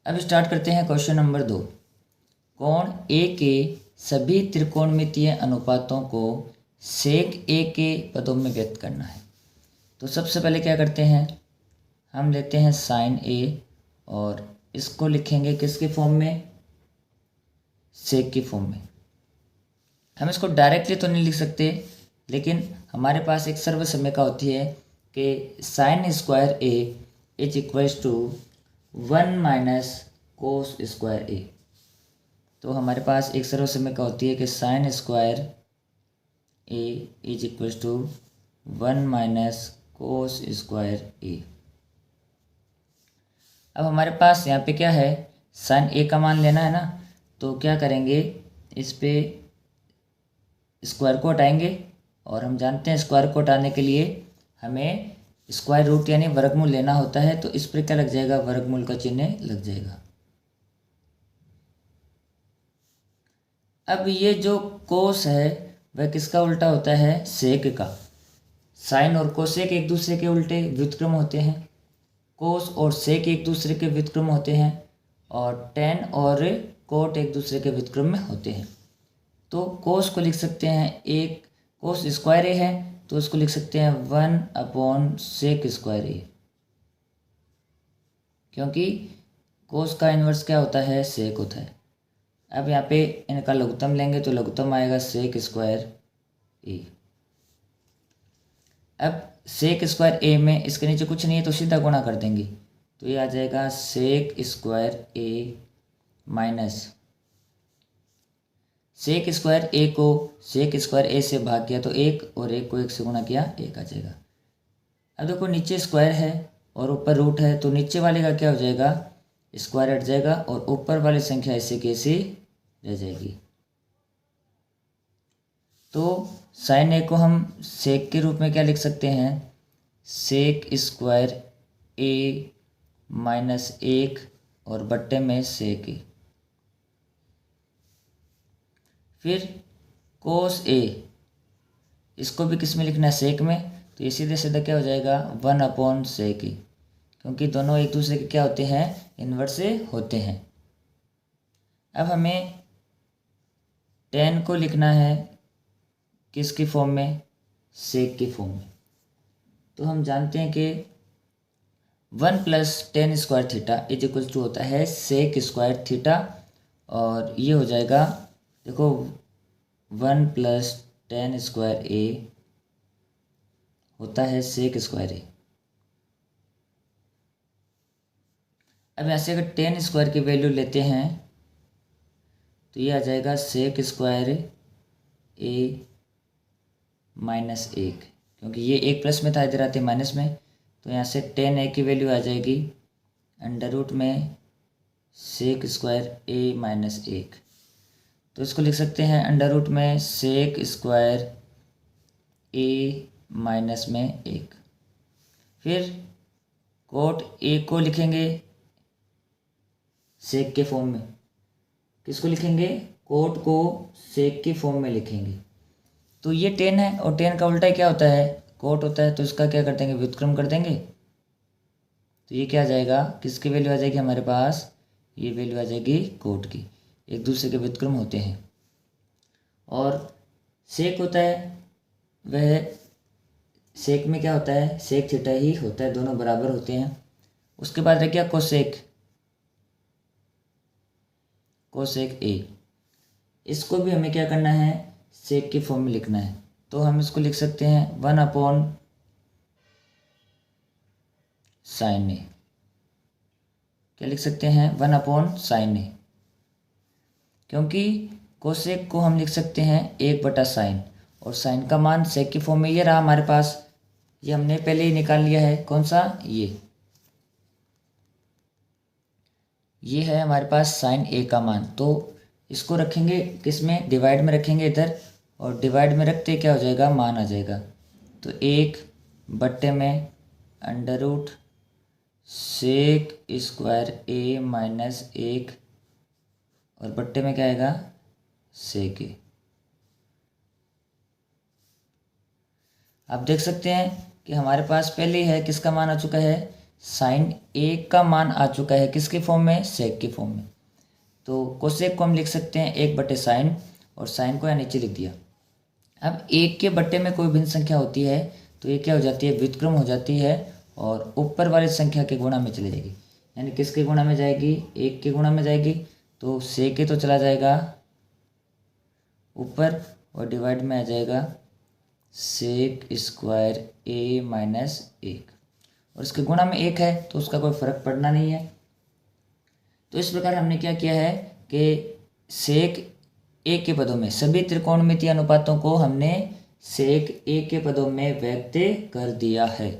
अब स्टार्ट करते हैं क्वेश्चन नंबर 2। कोण ए के सभी त्रिकोणमितीय अनुपातों को सेक ए के पदों में व्यक्त करना है। तो सबसे पहले क्या करते हैं, हम लेते हैं साइन ए और इसको लिखेंगे किसके फॉर्म में, सेक की फॉर्म में। हम इसको डायरेक्टली तो नहीं लिख सकते, लेकिन हमारे पास एक सर्वसम्यता होती है कि sine square A is equals to 1 minus cos square A. तो हमारे पास एक सर्वसम्यता होती है कि sine square A is equals to 1 minus cos square A. अब हमारे पास यहाँ पे क्या है, साइन ए का मान लेना है ना, तो क्या करेंगे, इस पे स्क्वायर को हटाएंगे और हम जानते हैं स्क्वायर को हटाने के लिए हमें स्क्वायर रूट यानी वर्गमूल लेना होता है। तो इस पर क्या लग जाएगा, वर्गमूल का चिन्ह लग जाएगा। अब ये जो कोस है वह किसका उल्टा होता है, सेक का। साइन और कोसेक एक दूसरे के उल्टे व्युत्क्रम होते हैं, कोस और सेक एक दूसरे के व्युत्क्रम होते हैं, और टेन और कोट एक दूसरे के व्युत्क्रम में होते हैं। तो कोस को लिख सकते हैं, एक कोस स्क्वायर ए है तो उसको लिख सकते हैं 1/सेक स्क्वायर ए, क्योंकि कोस का इन्वर्स क्या होता है, सेक होता है। अब यहाँ पे इनका लघुत्तम लेंगे तो लघुत्तम आएगा सेक स्क्वायर ए। अब सेक स्क्वायर ए में इसके नीचे कुछ नहीं है तो सीधा गुणा कर देंगे, तो ये आ जाएगा सेक स्क्वायर ए माइनस सेक स्क्वायर ए को सेक स्क्वायर ए से भाग किया तो एक, और एक को एक से गुणा किया, एक आ जाएगा। अब देखो नीचे स्क्वायर है और ऊपर रूट है, तो नीचे वाले का क्या हो जाएगा, स्क्वायर हट जाएगा और ऊपर वाली संख्या ऐसे कैसे रह जाएगी। तो साइन ए को हम सेक के रूप में क्या लिख सकते हैं, सेक स्क्वायर ए माइनस 1 और बट्टे में सेक ए। फिर कोस ए, इसको भी किस में लिखना है, सेक में, तो ये सीधे सीधा क्या हो जाएगा 1/सेक ए, क्योंकि दोनों एक दूसरे के क्या होते हैं, इन्वर्स होते हैं। अब हमें टेन को लिखना है किसकी फॉर्म में, सेक की फॉर्म में। तो हम जानते हैं कि 1 + tan square theta is equal to होता है सेक स्क्वायर थीटा, और ये हो जाएगा देखो 1 + tan स्क्वायर ए होता है सेक स्क्वायर ए। अब यहाँ से अगर tan स्क्वायर की वैल्यू लेते हैं तो ये आ जाएगा सेक स्क्वायर ए माइनस 1, क्योंकि ये एक प्लस में था, इधर आते माइनस में, तो यहाँ से tan ए की वैल्यू आ जाएगी अंडर रूट में सेक स्क्वायर ए माइनस 1। तो इसको लिख सकते हैं अंडर रूट में सेक स्क्वायर ए माइनस में 1। फिर कोट ए को लिखेंगे सेक के फॉर्म में, किसको लिखेंगे, कोट को सेक की फॉर्म में लिखेंगे। तो ये टेन है और टेन का उल्टा क्या होता है, कोट होता है, तो इसका क्या कर देंगे, व्युत्क्रम कर देंगे। तो ये क्या आ जाएगा, किसकी वैल्यू आ जाएगी हमारे पास, ये वैल्यू आ जाएगी कोट की, एक दूसरे के व्युत्क्रम होते हैं। और सेक होता है, वह सेक में क्या होता है, सेक थीटा ही होता है, दोनों बराबर होते हैं। उसके बाद रह गया कोसेक, कोसेक ए, इसको भी हमें क्या करना है, सेक की फॉर्म में लिखना है। तो हम इसको लिख सकते हैं 1/sin ए, क्या लिख सकते हैं 1/sin ए, क्योंकि कोसेक को हम लिख सकते हैं 1/sin, और साइन का मान सेक की फॉर्म में ये रहा हमारे पास, ये हमने पहले ही निकाल लिया है, कौन सा, ये है हमारे पास साइन ए का मान। तो इसको रखेंगे किस में, डिवाइड में रखेंगे इधर, और डिवाइड में रखते क्या हो जाएगा, मान आ जाएगा। तो 1 में अंडर रूट सेक स्क्वायर ए माइनस 1, और बट्टे में क्या आएगा, सेक ए। आप देख सकते हैं कि हमारे पास पहले ही है, किसका मान आ चुका है, साइन ए का मान आ चुका है किसके फॉर्म में, सेक के फॉर्म में। तो कोसेक को हम लिख सकते हैं 1/sin, और साइन को यहाँ नीचे लिख दिया। अब 1 के बट्टे में कोई भिन्न संख्या होती है तो ये क्या हो जाती है, व्युत्क्रम हो जाती है और ऊपर वाली संख्या के गुणा में चली जाएगी। यानी किसके गुणा में जाएगी, 1 के गुणा में जाएगी। तो सेक ए तो चला जाएगा ऊपर और डिवाइड में आ जाएगा सेक स्क्वायर ए माइनस 1, और इसके गुणा में 1 है तो उसका कोई फर्क पड़ना नहीं है। तो इस प्रकार हमने क्या किया है कि सेक ए के पदों में सभी त्रिकोणमितीय अनुपातों को हमने सेक ए के पदों में व्यक्त कर दिया है।